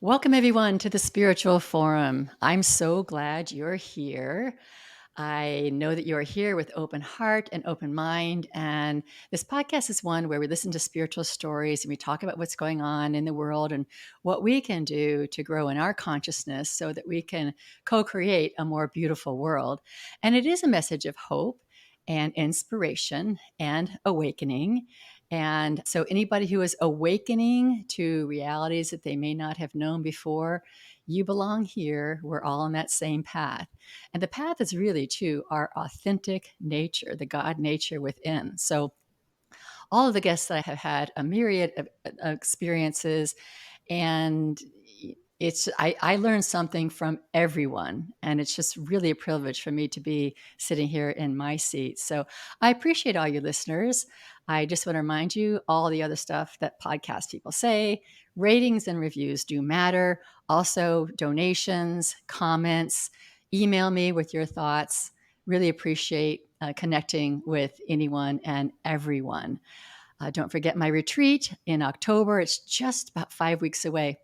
Welcome, everyone, to the Spiritual Forum. I'm so glad you're here. I know that you are here with open heart and open mind. And this podcast is one where we listen to spiritual stories and we talk about what's going on in the world and what we can do to grow in our consciousness so that we can co create a more beautiful world. And it is a message of hope and inspiration and awakening. And so, anybody who is awakening to realities that they may not have known before, you belong here. We're all on that same path. And the path is really to our authentic nature, the God nature within. So, all of the guests that I have had a myriad of experiences, and I learned something from everyone, and it's just really a privilege for me to be sitting here in my seat. So I appreciate all you listeners. I just want to remind you all the other stuff that podcast people say. Ratings and reviews do matter. Also, donations, comments, email me with your thoughts. Really appreciate connecting with anyone and everyone. Don't forget my retreat in October. It's just about 5 weeks away.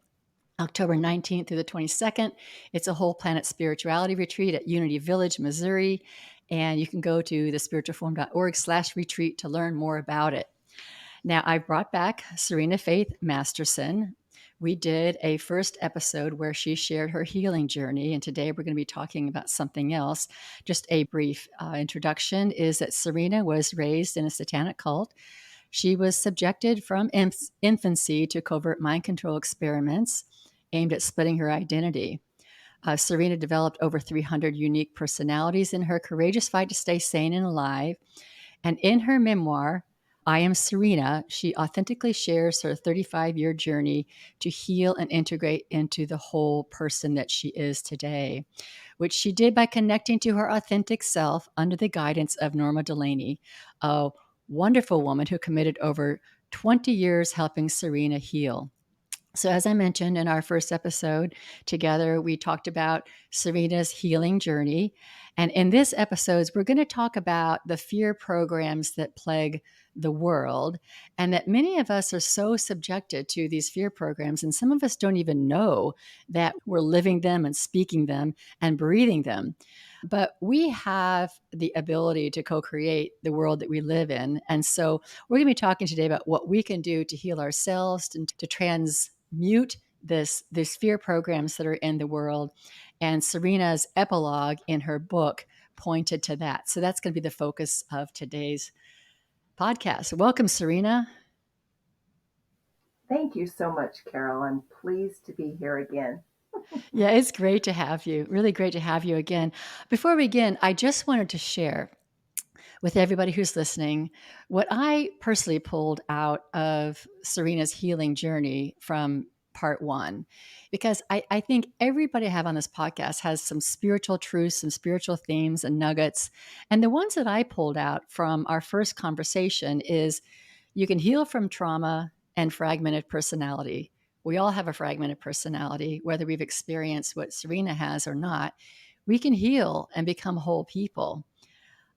October 19th through the 22nd. It's a whole planet spirituality retreat at Unity Village, Missouri. And you can go to thespiritualforum.org/retreat to learn more about it. Now, I brought back Serena Faith-Masterson. We did a first episode where she shared her healing journey, and today we're going to be talking about something else. Just a brief introduction is that Serena was raised in a satanic cult. She was subjected from infancy to covert mind control experiments aimed at splitting her identity. Serena developed over 300 unique personalities in her courageous fight to stay sane and alive. And in her memoir, I Am Serena, she authentically shares her 35-year journey to heal and integrate into the whole person that she is today, which she did by connecting to her authentic self under the guidance of Norma Delaney, a wonderful woman who committed over 20 years helping Serena heal. So, as I mentioned in our first episode together, we talked about Serena's healing journey. And in this episode, we're going to talk about the fear programs that plague the world, and that many of us are so subjected to these fear programs. And some of us don't even know that we're living them and speaking them and breathing them. But we have the ability to co create the world that we live in. And so, we're going to be talking today about what we can do to heal ourselves and to transmute these fear programs that are in the world. And Serena's epilogue in her book pointed to that. So that's going to be the focus of today's podcast. Welcome, Serena. Thank you so much, Carol. I'm pleased to be here again. Yeah, it's great to have you. Really great to have you again. Before we begin, I just wanted to share with everybody who's listening what I personally pulled out of Serena's healing journey from part one, because I think everybody I have on this podcast has some spiritual truths, some spiritual themes and nuggets. And the ones that I pulled out from our first conversation is you can heal from trauma and fragmented personality. We all have a fragmented personality, whether we've experienced what Serena has or not. We can heal and become whole people.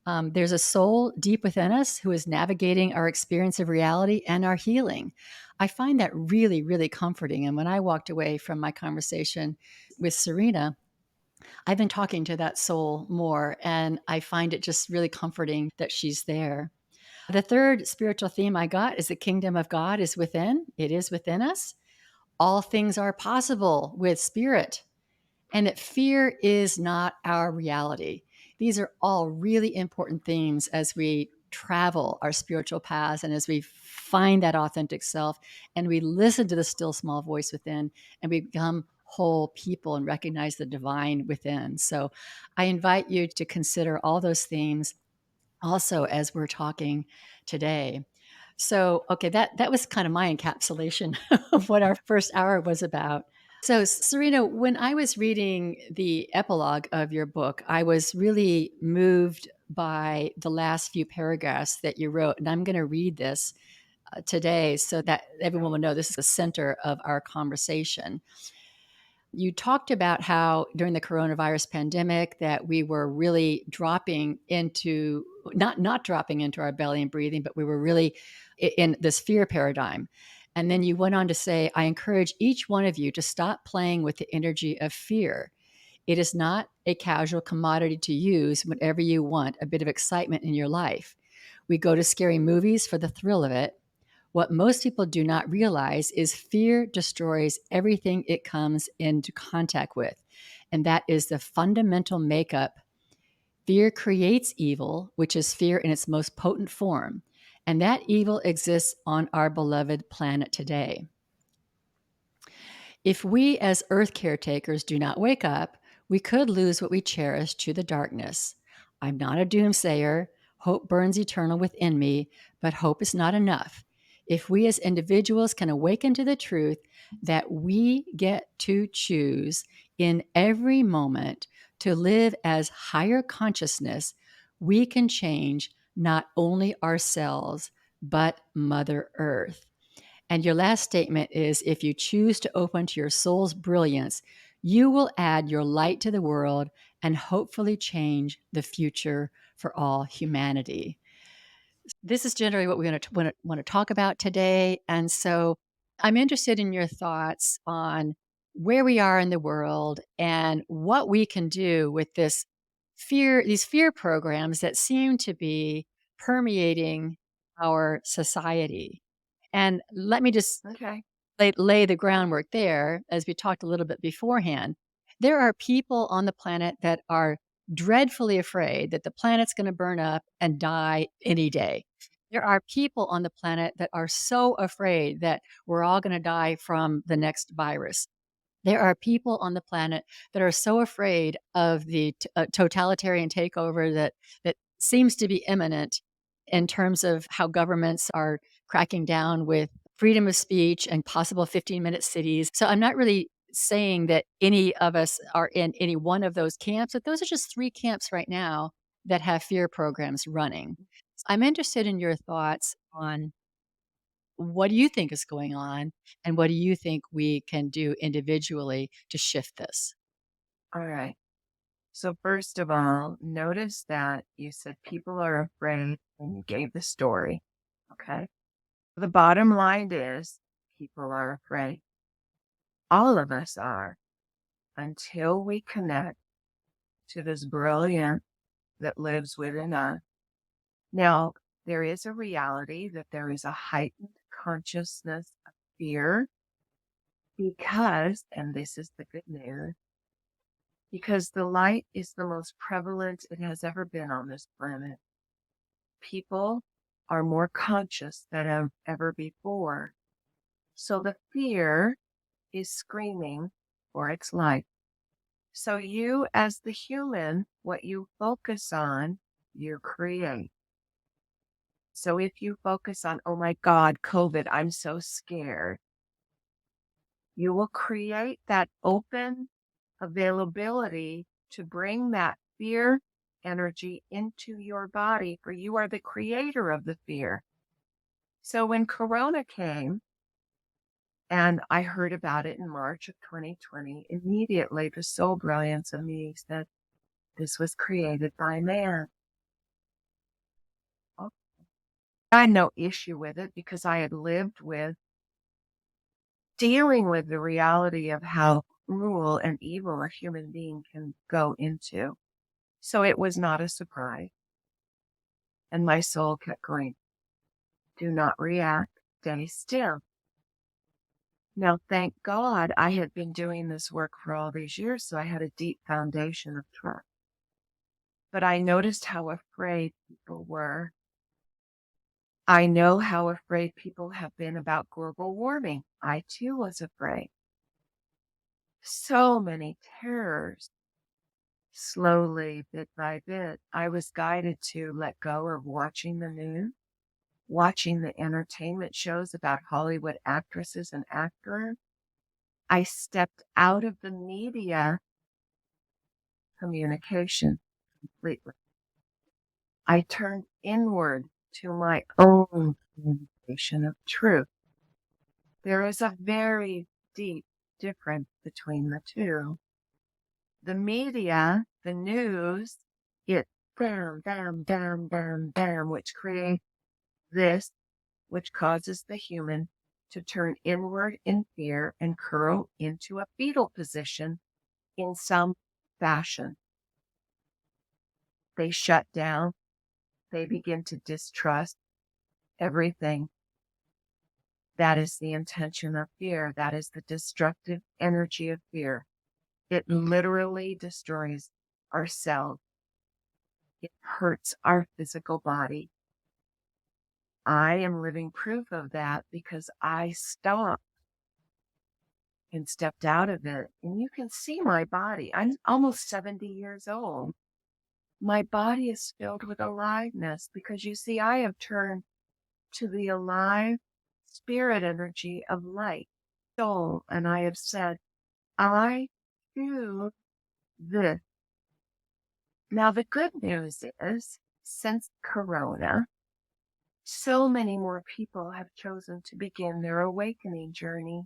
There's a soul deep within us who is navigating our experience of reality and our healing. I find that really, really comforting. And when I walked away from my conversation with Serena, I've been talking to that soul more, and I find it just really comforting that she's there. The third spiritual theme I got is the kingdom of God is within. It is within us. All things are possible with spirit, and that fear is not our reality. These are all really important themes as we travel our spiritual paths and as we find that authentic self and we listen to the still small voice within and we become whole people and recognize the divine within. So I invite you to consider all those themes also as we're talking today. So, okay, that was kind of my encapsulation of what our first hour was about. So, Serena, when I was reading the epilogue of your book, I was really moved by the last few paragraphs that you wrote. And I'm going to read this today so that everyone will know this is the center of our conversation. You talked about how during the coronavirus pandemic that we were really dropping into not dropping into our belly and breathing, but we were really in this fear paradigm. And then you went on to say, I encourage each one of you to stop playing with the energy of fear. It is not a casual commodity to use whenever you want a bit of excitement in your life. We go to scary movies for the thrill of it. What most people do not realize is fear destroys everything it comes into contact with. And that is the fundamental makeup. Fear creates evil, which is fear in its most potent form. And that evil exists on our beloved planet today. If we, as Earth caretakers, do not wake up, we could lose what we cherish to the darkness. I'm not a doomsayer. Hope burns eternal within me, but hope is not enough. If we as individuals can awaken to the truth that we get to choose in every moment to live as higher consciousness, we can change not only ourselves, but Mother Earth. And your last statement is if you choose to open to your soul's brilliance, you will add your light to the world and hopefully change the future for all humanity. This is generally what we want to talk about today. And so I'm interested in your thoughts on where we are in the world and what we can do with this fear, these fear programs that seem to be permeating our society. And let me just Okay. lay the groundwork there, as we talked a little bit beforehand. There are people on the planet that are dreadfully afraid that the planet's going to burn up and die any day. There are people on the planet that are so afraid that we're all going to die from the next virus. There are people on the planet that are so afraid of the totalitarian takeover that seems to be imminent in terms of how governments are cracking down with freedom of speech and possible 15-minute cities. So I'm not really saying that any of us are in any one of those camps, but those are just three camps right now that have fear programs running. I'm interested in your thoughts on what do you think is going on and what do you think we can do individually to shift this? All right. So, first of all, notice that you said people are afraid and you gave the story. Okay. The bottom line is people are afraid. All of us are until we connect to this brilliance that lives within us. Now, there is a reality that there is a heightened consciousness of fear because, and this is the good news, because the light is the most prevalent it has ever been on this planet. People are more conscious than ever before. So the fear is screaming for its life. So you, as the human, what you focus on, you create. So if you focus on, oh my God, COVID, I'm so scared, you will create that open availability to bring that fear energy into your body, for you are the creator of the fear. So when Corona came, and I heard about it in March of 2020, immediately the soul brilliance of me said, this was created by man. Oh, I had no issue with it because I had lived with dealing with the reality of how cruel and evil a human being can go into. So it was not a surprise. And my soul kept going, do not react, stay still. Now, thank God I had been doing this work for all these years, so I had a deep foundation of trust. But I noticed how afraid people were. I know how afraid people have been about global warming. I too was afraid. So many terrors. Slowly, bit by bit, I was guided to let go of watching the news, watching the entertainment shows about Hollywood actresses and actors. I stepped out of the media communication completely. I turned inward to my own communication of truth. There is a very deep difference between the two. The media, the news, it bam, bam, bam, bam, bam, which creates this, which causes the human to turn inward in fear and curl into a fetal position in some fashion. They shut down. They begin to distrust everything. That is the intention of fear. That is the destructive energy of fear. It literally destroys our cells. It hurts our physical body. I am living proof of that because I stopped and stepped out of it. And you can see my body. I'm almost 70 years old. My body is filled with aliveness because you see, I have turned to the alive spirit energy of light, soul, and I have said, I choose this. Now, the good news is, since Corona, so many more people have chosen to begin their awakening journey.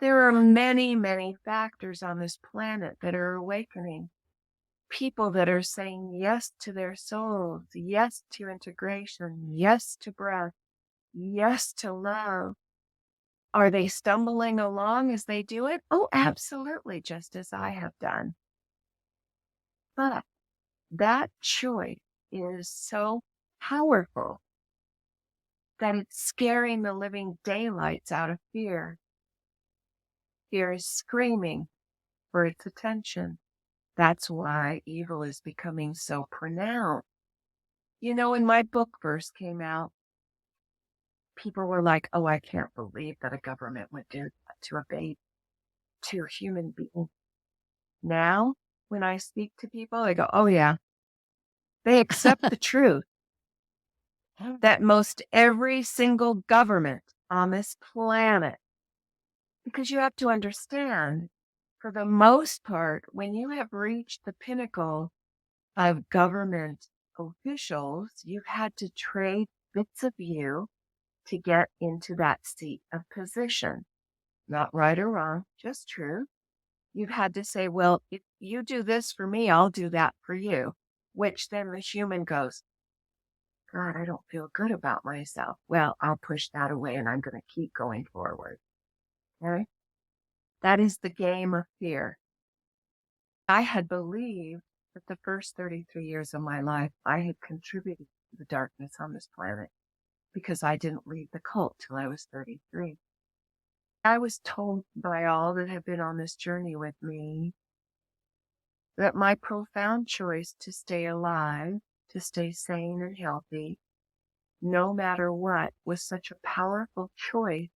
There are many, many factors on this planet that are awakening. People that are saying yes to their souls, yes to integration, yes to breath, yes to love. Are they stumbling along as they do it? Oh, absolutely, just as I have done. But that choice is so powerful that it's scaring the living daylights out of fear. Fear is screaming for its attention. That's why evil is becoming so pronounced. You know, when my book first came out, people were like, oh, I can't believe that a government would do that to a baby, to a human being. Now, when I speak to people, they go, oh, yeah. They accept the truth that most every single government on this planet, because you have to understand, for the most part, when you have reached the pinnacle of government officials, you've had to trade bits of you to get into that seat of position. Not right or wrong, just true. You've had to say, well, if you do this for me, I'll do that for you. Which then the human goes, God, I don't feel good about myself. Well, I'll push that away and I'm going to keep going forward. Okay? That is the game of fear. I had believed that the first 33 years of my life, I had contributed to the darkness on this planet because I didn't leave the cult till I was 33. I was told by all that have been on this journey with me that my profound choice to stay alive, to stay sane and healthy, no matter what, was such a powerful choice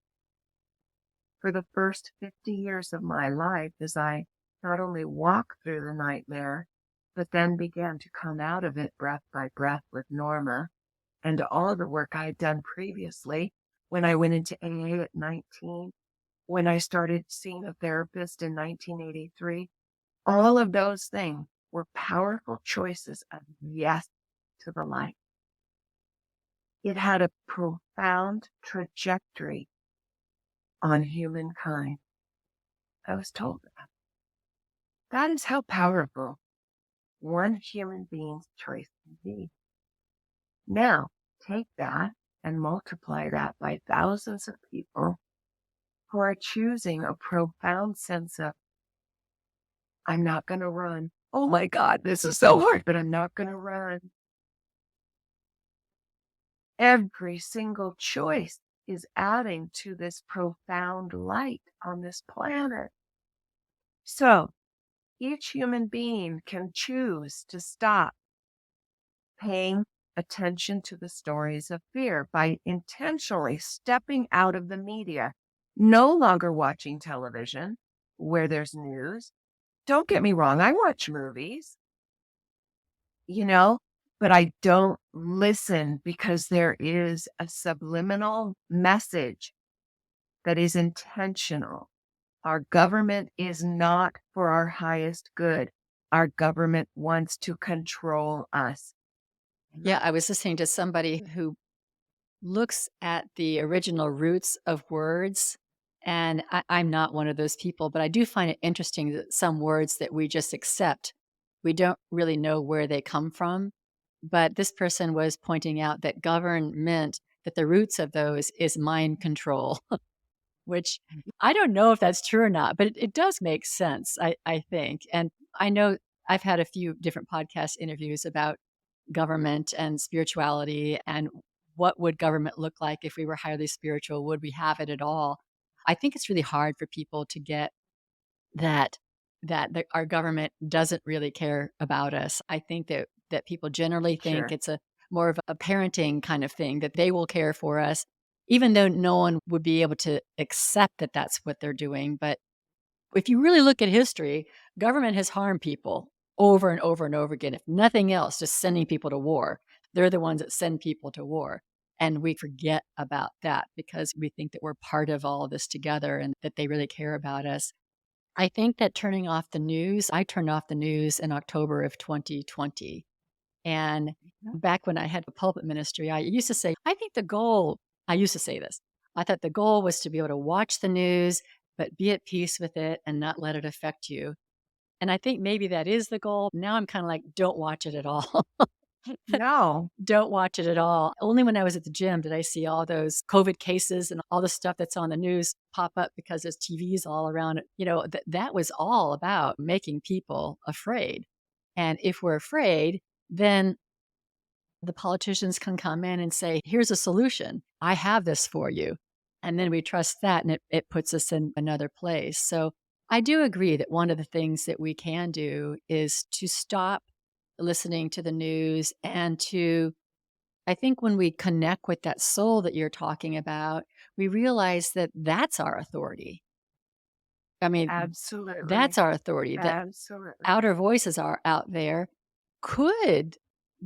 for the first 50 years of my life as I not only walked through the nightmare, but then began to come out of it breath by breath with Norma and all the work I had done previously when I went into AA at 19, when I started seeing a therapist in 1983. All of those things were powerful choices of yes to the light. It had a profound trajectory on humankind. I was told that. That is how powerful one human being's choice can be. Now, take that and multiply that by thousands of people who are choosing a profound sense of, I'm not going to run. Oh my God, this is so hard, but I'm not going to run. Every single choice is adding to this profound light on this planet. So each human being can choose to stop paying attention to the stories of fear by intentionally stepping out of the media, no longer watching television where there's news. Don't get me wrong, I watch movies, you know, but I don't listen because there is a subliminal message that is intentional. Our government is not for our highest good. Our government wants to control us. Yeah, I was listening to somebody who looks at the original roots of words, and I'm not one of those people, but I do find it interesting that some words that we just accept, we don't really know where they come from. But this person was pointing out that govern meant that the roots of those is mind control, which I don't know if that's true or not, but it does make sense, I think. And I know I've had a few different podcast interviews about government and spirituality and what would government look like if we were highly spiritual? Would we have it at all? I think it's really hard for people to get that our government doesn't really care about us. I think that people generally think Sure. it's a more of a parenting kind of thing, that they will care for us, even though no one would be able to accept that that's what they're doing. But if you really look at history, government has harmed people over and over and over again. If nothing else, just sending people to war. They're the ones that send people to war. And we forget about that because we think that we're part of all of this together and that they really care about us. I think that turning off the news, I turned off the news in October of 2020. And Mhm. back when I had a pulpit ministry, I used to say, I used to say this. I thought the goal was to be able to watch the news, but be at peace with it and not let it affect you. And I think maybe that is the goal. Now I'm kind of like, don't watch it at all. No. Don't watch it at all. Only when I was at the gym did I see all those COVID cases and all the stuff that's on the news pop up because there's TVs all around it. That was all about making people afraid. And if we're afraid, then the politicians can come in and say, here's a solution. I have this for you. And then we trust that and it puts us in another place. So I do agree that one of the things that we can do is to stop listening to the news and to, I think when we connect with that soul that you're talking about, we realize that that's our authority. I mean, Absolutely. that's our authority. That Absolutely. outer voices are out there could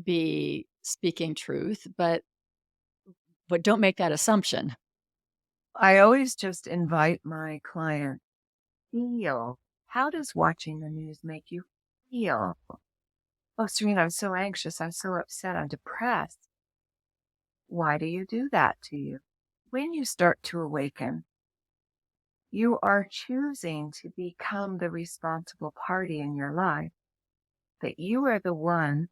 be speaking truth, but don't make that assumption. I always just invite my client, feel. How does watching the news make you feel? Oh, Serena, I'm so anxious. I'm so upset. I'm depressed. Why do you do that to you? When you start to awaken, you are choosing to become the responsible party in your life, that you are the one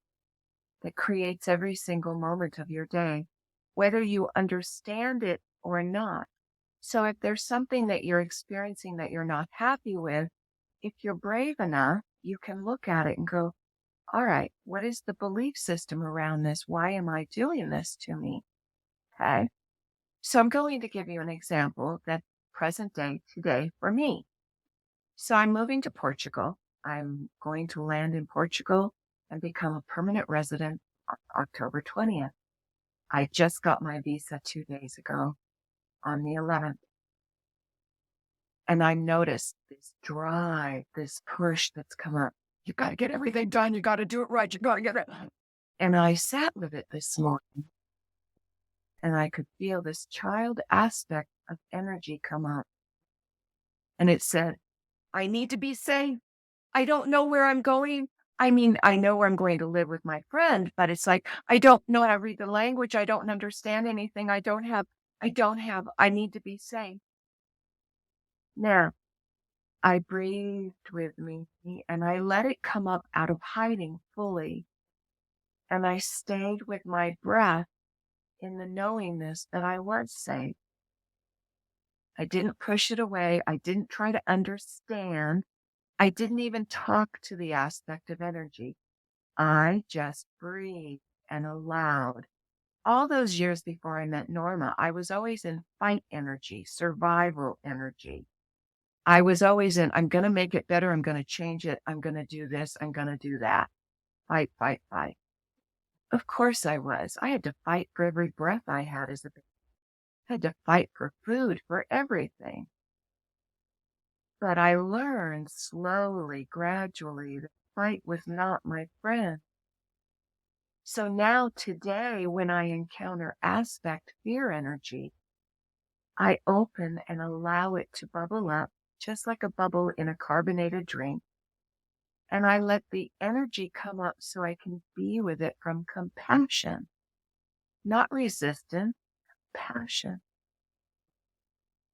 that creates every single moment of your day, whether you understand it or not. So if there's something that you're experiencing that you're not happy with, if you're brave enough, you can look at it and go, all right, what is the belief system around this? Why am I doing this to me? Okay. So I'm going to give you an example that present day today for me. So I'm moving to Portugal. I'm going to land in Portugal and become a permanent resident on October 20th. I just got my visa 2 days ago on the 11th. And I noticed this drive, this push that's come up. You got to get everything done. You got to do it right. You got to get it. And I sat with it this morning and I could feel this child aspect of energy come up. And it said, I need to be safe. I don't know where I'm going. I mean, I know where I'm going to live with my friend, but it's like, I don't know how to read the language. I don't understand anything. I need to be safe. Now, I breathed with me and I let it come up out of hiding fully. And I stayed with my breath in the knowingness that I was safe. I didn't push it away. I didn't try to understand. I didn't even talk to the aspect of energy. I just breathed and allowed. All those years before I met Norma, I was always in fight energy, survival energy. I was always in, I'm going to make it better. I'm going to change it. I'm going to do this. I'm going to do that. Fight, fight, fight. Of course I was. I had to fight for every breath I had as a baby. I had to fight for food, for everything. But I learned slowly, gradually, that fight was not my friend. So now today, when I encounter aspect fear energy, I open and allow it to bubble up, just like a bubble in a carbonated drink. And I let the energy come up so I can be with it from compassion, not resistance, passion.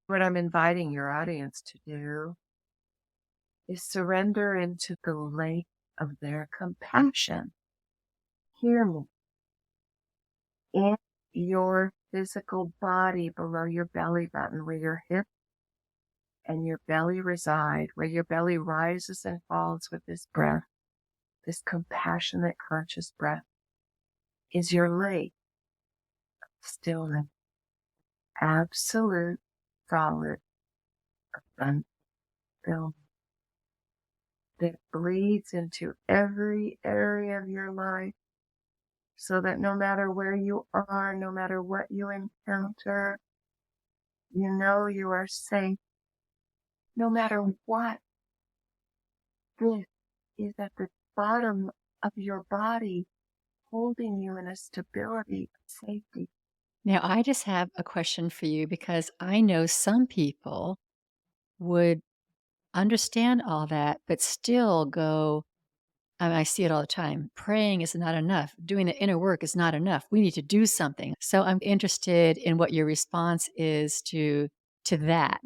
What I'm inviting your audience to do is surrender into the lake of their compassion. Hear me. In your physical body below your belly button, where your hip and your belly reside, where your belly rises and falls with this breath, this compassionate, conscious breath, is your lake of stillness, absolute, solid, abundant stillness that bleeds into every area of your life, so that no matter where you are, no matter what you encounter, you know you are safe. No matter what, this is at the bottom of your body, holding you in a stability of safety. Now, I just have a question for you because I know some people would understand all that, but still go, I see it all the time. Praying is not enough. Doing the inner work is not enough. We need to do something. So I'm interested in what your response is to that.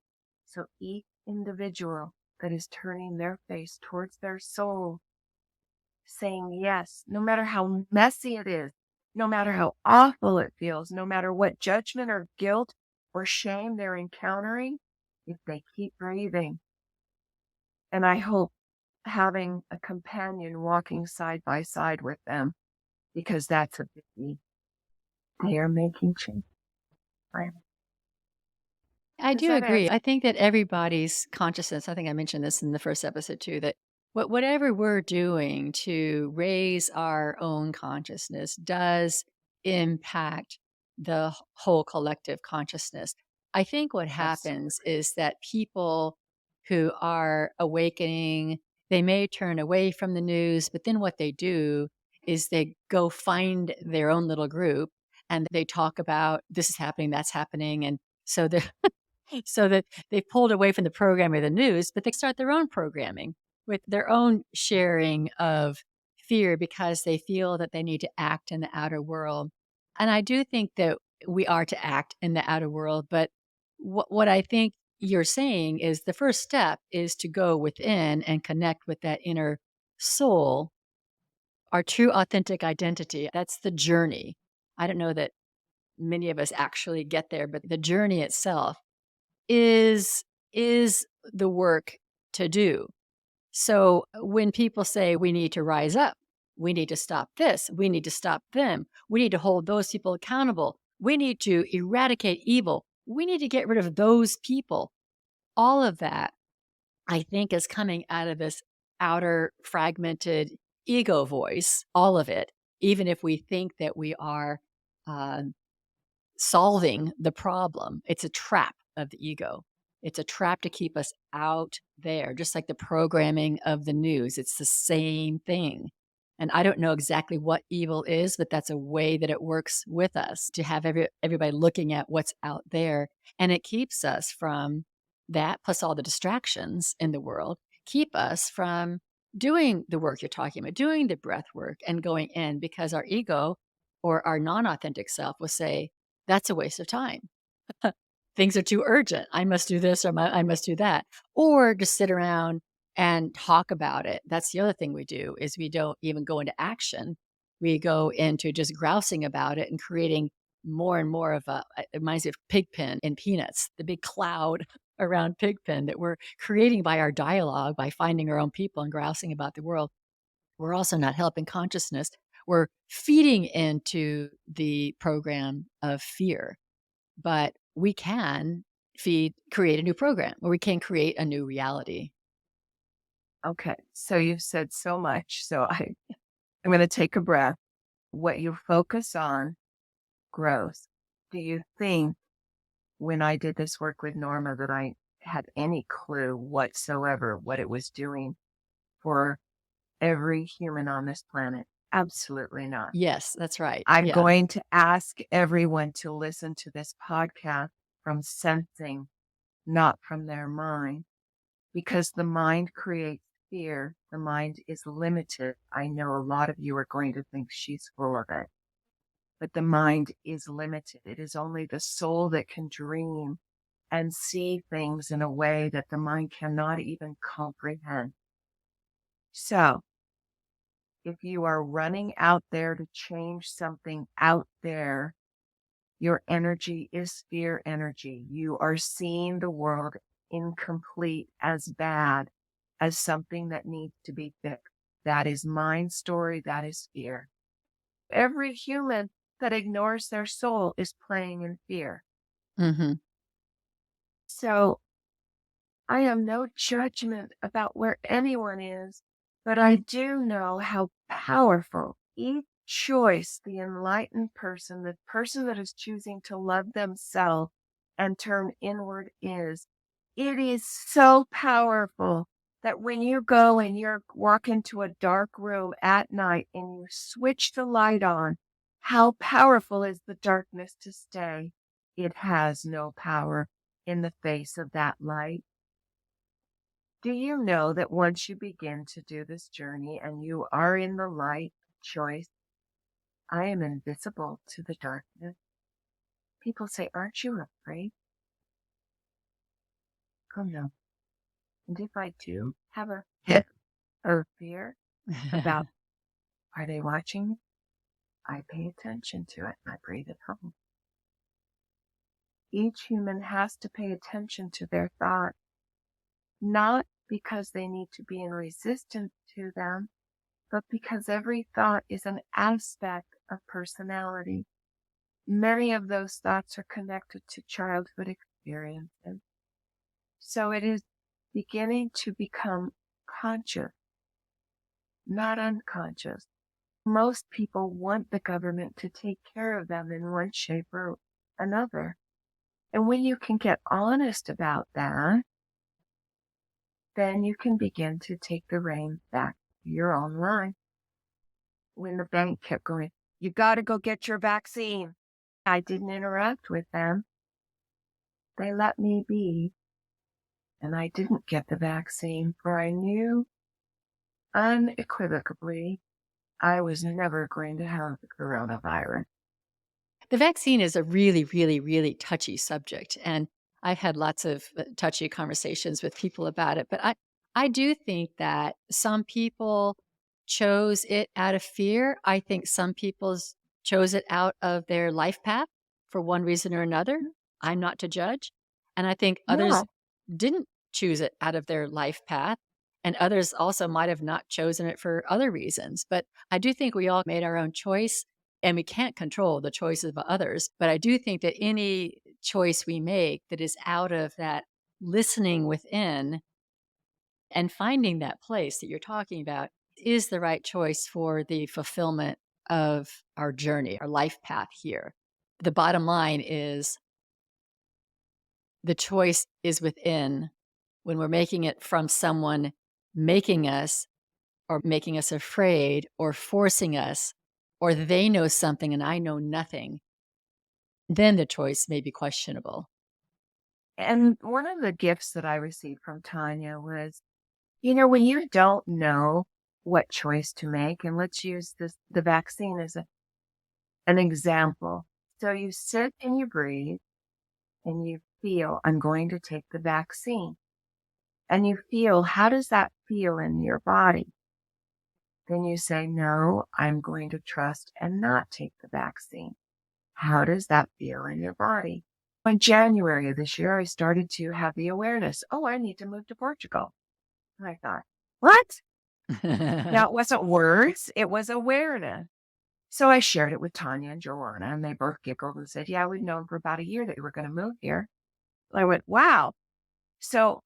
So each individual that is turning their face towards their soul, saying yes, no matter how messy it is, no matter how awful it feels, no matter what judgment or guilt or shame they're encountering, if they keep breathing. And I hope having a companion walking side by side with them, because that's a biggie. They are making change. I Does do that agree. answer? I think that everybody's consciousness, I think I mentioned this in the first episode too, that whatever we're doing to raise our own consciousness does impact the whole collective consciousness. I think what happens Absolutely. is that people who are awakening, they may turn away from the news, but then what they do is they go find their own little group and they talk about this is happening, that's happening. And so they're so that they've pulled away from the programming of the news, but they start their own programming with their own sharing of fear because they feel that they need to act in the outer world. And I do think that we are to act in the outer world, but what I think you're saying is the first step is to go within and connect with that inner soul, our true authentic identity. That's the journey. I don't know that many of us actually get there, but the journey itself is is the work to do. So when people say we need to rise up, we need to stop this, we need to stop them, we need to hold those people accountable, we need to eradicate evil, we need to get rid of those people. All of that, I think, is coming out of this outer fragmented ego voice, all of it, even if we think that we are uh, solving the problem. It's a trap of the ego. It's a trap to keep us out there, just like the programming of the news. It's the same thing. And I don't know exactly what evil is, but that's a way that it works with us to have everybody looking at what's out there. And it keeps us from that, plus all the distractions in the world, keep us from doing the work you're talking about, doing the breath work and going in because our ego or our non authentic self will say, that's a waste of time. Things are too urgent. I must do this or I must do that. Or just sit around and talk about it. That's the other thing we do is we don't even go into action. We go into just grousing about it and creating more and more of a it reminds me of Pigpen in Peanuts, the big cloud around Pigpen that we're creating by our dialogue, by finding our own people and grousing about the world. We're also not helping consciousness. We're feeding into the program of fear, but we can create a new program or we can create a new reality. Okay. So you've said so much. I'm going to take a breath. What you focus on grows. Do you think when I did this work with Norma that I had any clue whatsoever what it was doing for every human on this planet? Absolutely not. Yes, that's right. I'm Yeah. going to ask everyone to listen to this podcast from sensing, not from their mind, because the mind creates fear. The mind is limited. I know a lot of you are going to think she's full of it, but the mind is limited. It is only the soul that can dream and see things in a way that the mind cannot even comprehend. So, if you are running out there to change something out there, Your energy is fear energy. You are seeing the world incomplete, as bad, as something that needs to be fixed. That is mind story. That is fear. Every human that ignores their soul is playing in fear. Hmm. So I am no judgment about where anyone is, but I do know how powerful each choice the enlightened person, the person that is choosing to love themselves and turn inward is. It is so powerful that when you go and you walk into a dark room at night and you switch the light on, how powerful is the darkness to stay? It has no power in the face of that light. Do you know that once you begin to do this journey and you are in the light choice, I am invisible to the darkness? People say, aren't you afraid? Oh no. And if I do have a hit or fear about, are they watching me? I pay attention to it and I breathe it home. Each human has to pay attention to their thoughts, not because they need to be in resistance to them, but because every thought is an aspect of personality. Many of those thoughts are connected to childhood experiences. So it is beginning to become conscious, not unconscious. Most people want the government to take care of them in one shape or another. And when you can get honest about that, then you can begin to take the reins back to your own life. When the bank kept going, you got to go get your vaccine. I didn't interact with them. They let me be. And I didn't get the vaccine, for I knew unequivocally I was never going to have the coronavirus. The vaccine is a really, really, really touchy subject, and I've had lots of touchy conversations with people about it. But I do think that some people chose it out of fear. I think some people chose it out of their life path for one reason or another. I'm not to judge, and I think Yeah. others didn't choose it out of their life path, and others also might have not chosen it for other reasons. But I do think we all made our own choice and we can't control the choices of others. But I do think that any choice we make that is out of that listening within and finding that place that you're talking about is the right choice for the fulfillment of our journey, our life path here. The bottom line is the choice is within. When we're making it from someone making us or making us afraid or forcing us, or they know something and I know nothing, then the choice may be questionable. And one of the gifts that I received from Tanya was, when you don't know what choice to make, and let's use the vaccine as an example. So you sit and you breathe and you feel, I'm going to take the vaccine. And you feel, how does that feel in your body? Then you say, no, I'm going to trust and not take the vaccine. How does that feel in your body? In January of this year, I started to have the awareness, oh, I need to move to Portugal. And I thought, what? Now, it wasn't words, it was awareness. So I shared it with Tanya and Joanna, and they both giggled and said, yeah, we've known for about a year that you were going to move here. I went, wow. So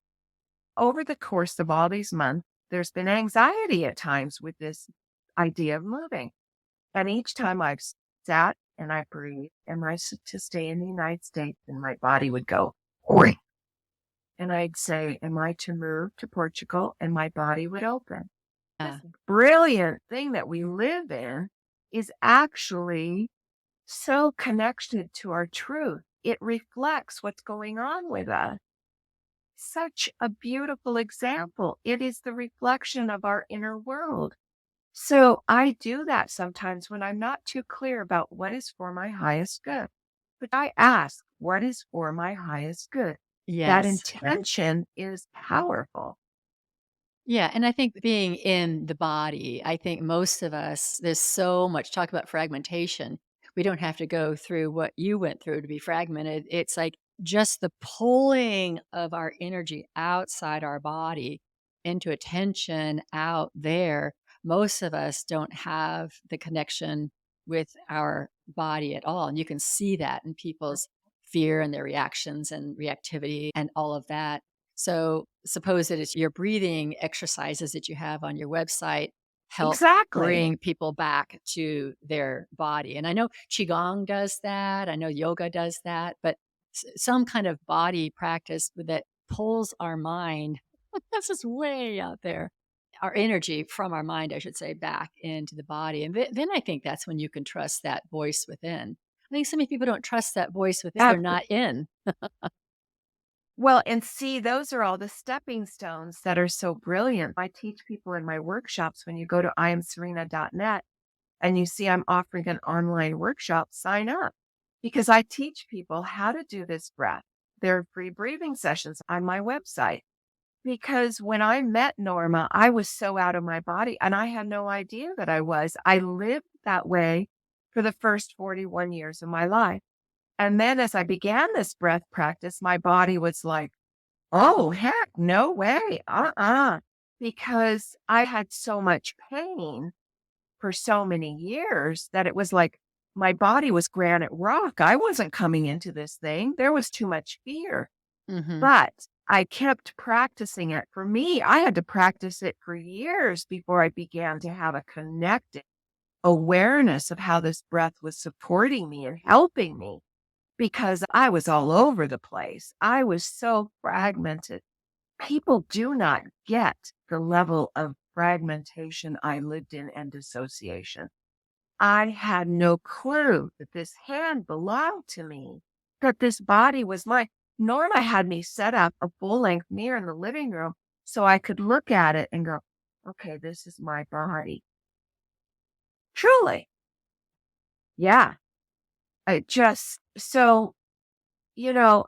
over the course of all these months, there's been anxiety at times with this idea of moving. And each time I've sat and I breathed, am I to stay in the United States? And my body would go, oi. And I'd say, am I to move to Portugal? And my body would open. Yeah. This brilliant thing that we live in is actually so connected to our truth. It reflects what's going on with us. Such a beautiful example. It is the reflection of our inner world. So I do that sometimes when I'm not too clear about what is for my highest good. But I ask, what is for my highest good? That Yes. intention is powerful. Yeah, and I think being in the body, I think most of us, there's so much talk about fragmentation. we don't have to go through what you went through to be fragmented. It's like just the pulling of our energy outside our body into attention out there. Most of us don't have the connection with our body at all. And you can see that in people's fear and their reactions and reactivity and all of that. So suppose that it's your breathing exercises that you have on your website help Exactly. bring people back to their body. And I know Qigong does that. I know yoga does that, but some kind of body practice that pulls our mind, this is way out there, our energy from our mind, I should say, back into the body. And then I think that's when you can trust that voice within. I think so many people don't trust that voice within. They're not in. Well, and see, those are all the stepping stones that are so brilliant. I teach people in my workshops when you go to imserena.net and you see I'm offering an online workshop, sign up because I teach people how to do this breath. There are free breathing sessions on my website. Because when I met Norma, I was so out of my body and I had no idea that I was. I lived that way for the first 41 years of my life. And then as I began this breath practice, my body was like, oh, heck, no way. Because I had so much pain for so many years that it was like my body was granite rock. I wasn't coming into this thing. There was too much fear. Hmm. But I kept practicing it. For me, I had to practice it for years before I began to have a connected awareness of how this breath was supporting me and helping me because I was all over the place. I was so fragmented. People do not get the level of fragmentation I lived in and dissociation. I had no clue that this hand belonged to me, that this body was mine. Norma had me set up a full length mirror in the living room so I could look at it and go, okay, this is my body. Truly. Yeah. I just, so, you know,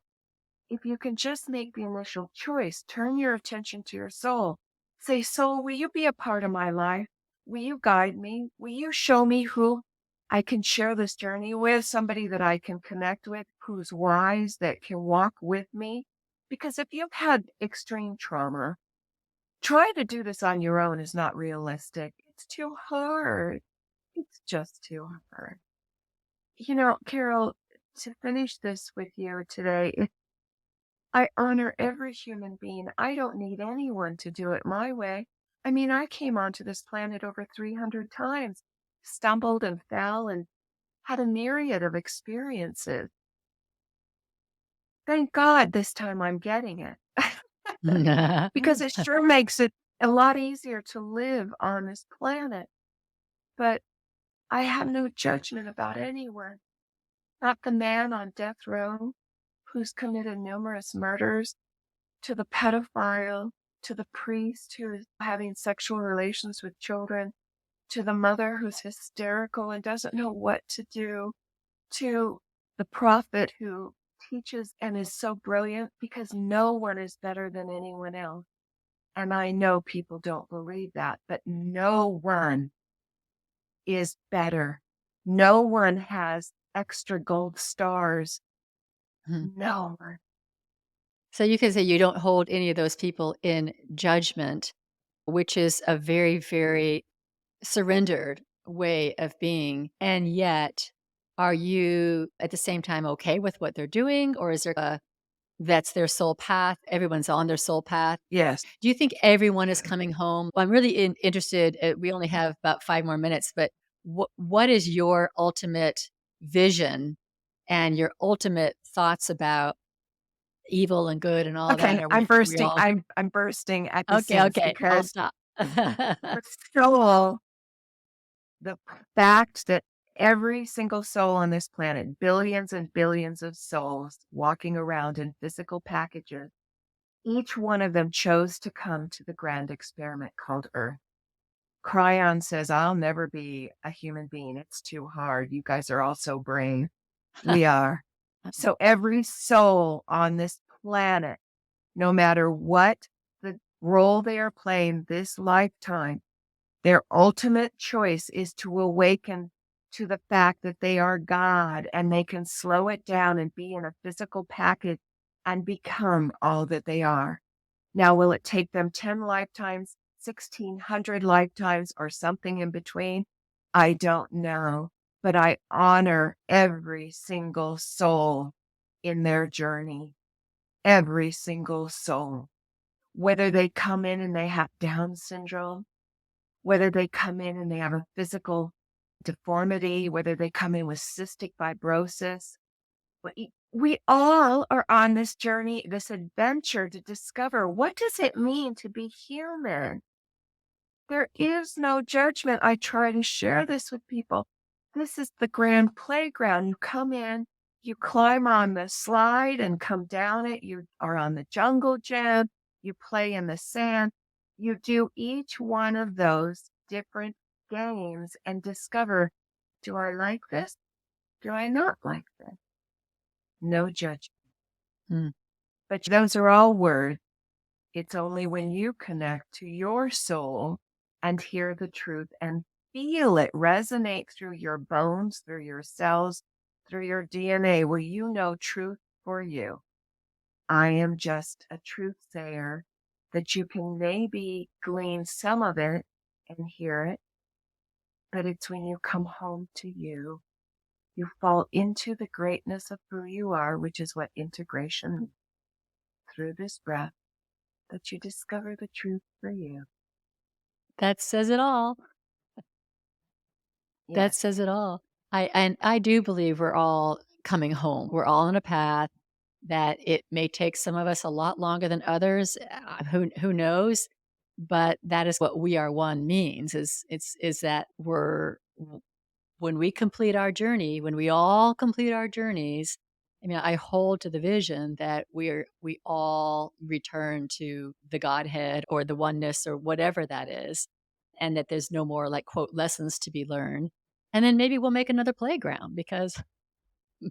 if you can just make the initial choice, turn your attention to your soul. Say, soul, will you be a part of my life? Will you guide me? Will you show me who I can share this journey with? Somebody that I can connect with, who's wise, that can walk with me? Because if you've had extreme trauma, trying to do this on your own is not realistic. It's too hard. It's just too hard. Carol, to finish this with you today, I honor every human being. I don't need anyone to do it my way. I mean, I came onto this planet over 300 times, stumbled and fell and had a myriad of experiences. Thank God this time I'm getting it because it sure makes it a lot easier to live on this planet. But I have no judgment about anyone, not the man on death row who's committed numerous murders, to the pedophile, to the priest who is having sexual relations with children, to the mother who's hysterical and doesn't know what to do, to the prophet who teaches and is so brilliant because no one is better than anyone else. And I know people don't believe that, but no one is better. No one has extra gold stars. No one. So you can say you don't hold any of those people in judgment, which is a very, very surrendered way of being. And yet, are you at the same time okay with what they're doing? Or is there that's their soul path? Everyone's on their soul path. Yes. Do you think everyone is coming home? Well, I'm really interested. We only have about 5 more minutes, but what is your ultimate vision and your ultimate thoughts about evil and good and all of that? Okay, Are I'm we bursting. all I'm bursting at the okay? seams Okay, I'll because stop. the soul, the fact that every single soul on this planet, billions and billions of souls walking around in physical packages, each one of them chose to come to the grand experiment called Earth. Cryon says, I'll never be a human being. It's too hard. You guys are all so brain. We are. So every soul on this planet, no matter what the role they are playing this lifetime, their ultimate choice is to awaken to the fact that they are God and they can slow it down and be in a physical package and become all that they are. Now, will it take them 10 lifetimes, 1,600 lifetimes, or something in between? I don't know, but I honor every single soul in their journey, every single soul. Whether they come in and they have Down syndrome, whether they come in and they have a physical deformity, whether they come in with cystic fibrosis. We all are on this journey, this adventure to discover, what does it mean to be human? There is no judgment. I try to share this with people. This is the grand playground. You come in, you climb on the slide and come down it. You are on the jungle gym. You play in the sand. You do each one of those different games and discover, do I like this? Do I not like this? No judgment. Hmm. But those are all words. It's only when you connect to your soul and hear the truth and feel it resonate through your bones, through your cells, through your DNA, where you know truth for you. I am just a truth sayer, that you can maybe glean some of it and hear it. But it's when you come home to you, you fall into the greatness of who you are, which is what integration means, through this breath, that you discover the truth for you. That says it all. That Yes. says it all. I do believe we're all coming home. We're all on a path that it may take some of us a lot longer than others. Who knows? But that is what "we are one" means. Is that when we complete our journey, when we all complete our journeys. I mean, I hold to the vision that we all return to the Godhead or the oneness or whatever that is, and that there's no more like quote lessons to be learned. And then maybe we'll make another playground because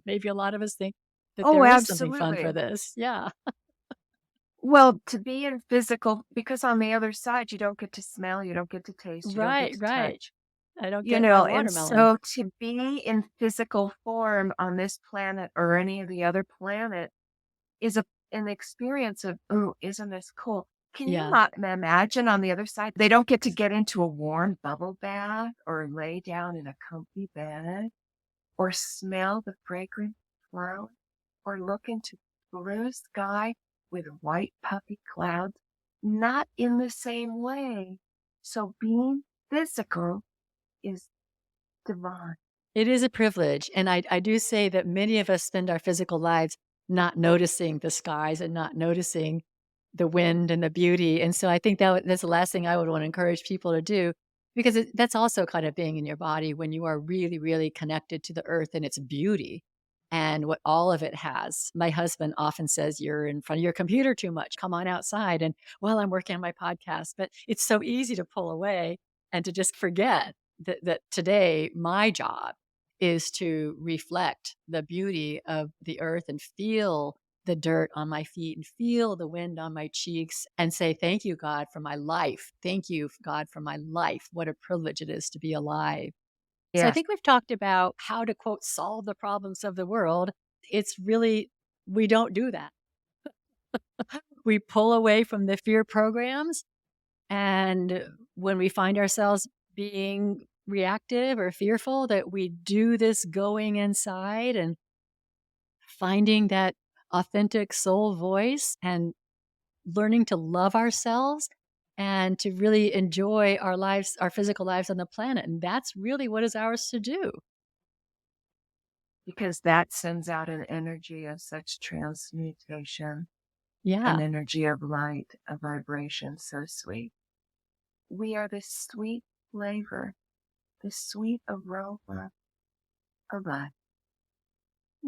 maybe a lot of us think that Oh, there is something fun for absolutely. this. Yeah. Well, to be in physical, because on the other side, you don't get to smell, you don't get to taste, you don't get Right, to right. touch, I don't get my and watermelon. so to be in physical form on this planet or any of the other planet is an experience of, oh, isn't this cool? Can you Yeah. not imagine on the other side? They don't get to get into a warm bubble bath or lay down in a comfy bed or smell the fragrant flowers or look into blue sky with white puffy clouds. Not in the same way. So being physical is divine. It is a privilege, and I do say that many of us spend our physical lives not noticing the skies and not noticing the wind and the beauty, and so I think that's the last thing I would wanna encourage people to do because that's also kind of being in your body when you are really, really connected to the earth and its beauty and what all of it has. My husband often says, "You're in front of your computer too much, come on outside," and, "Well, I'm working on my podcast," but it's so easy to pull away and to just forget that today my job is to reflect the beauty of the earth and feel the dirt on my feet and feel the wind on my cheeks and say, "Thank you, God, for my life. Thank you, God, for my life. What a privilege it is to be alive." So I Yes, think we've talked about how to, quote, solve the problems of the world. It's really, we don't do that. We pull away from the fear programs. And when we find ourselves being reactive or fearful, that we do this going inside and finding that authentic soul voice and learning to love ourselves and to really enjoy our lives, our physical lives on the planet. And that's really what is ours to do. because that sends out an energy of such transmutation, an Yeah. energy of light, a vibration so sweet. We are the sweet flavor, the sweet aroma of life.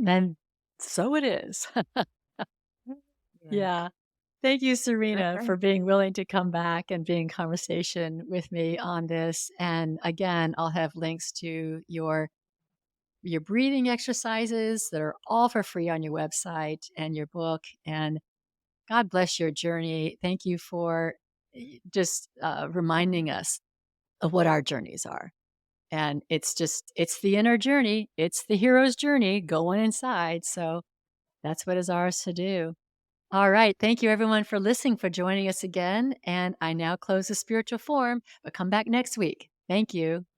And so it is. Yeah. Yeah. Thank you, Serena, Okay. for being willing to come back and be in conversation with me on this. And again, I'll have links to your breathing exercises that are all for free on your website and your book. And God bless your journey. Thank you for just reminding us of what our journeys are. And it's the inner journey. It's the hero's journey going inside. So that's what is ours to do. All right. Thank you, everyone, for listening, for joining us again. And I now close the spiritual forum, but come back next week. Thank you.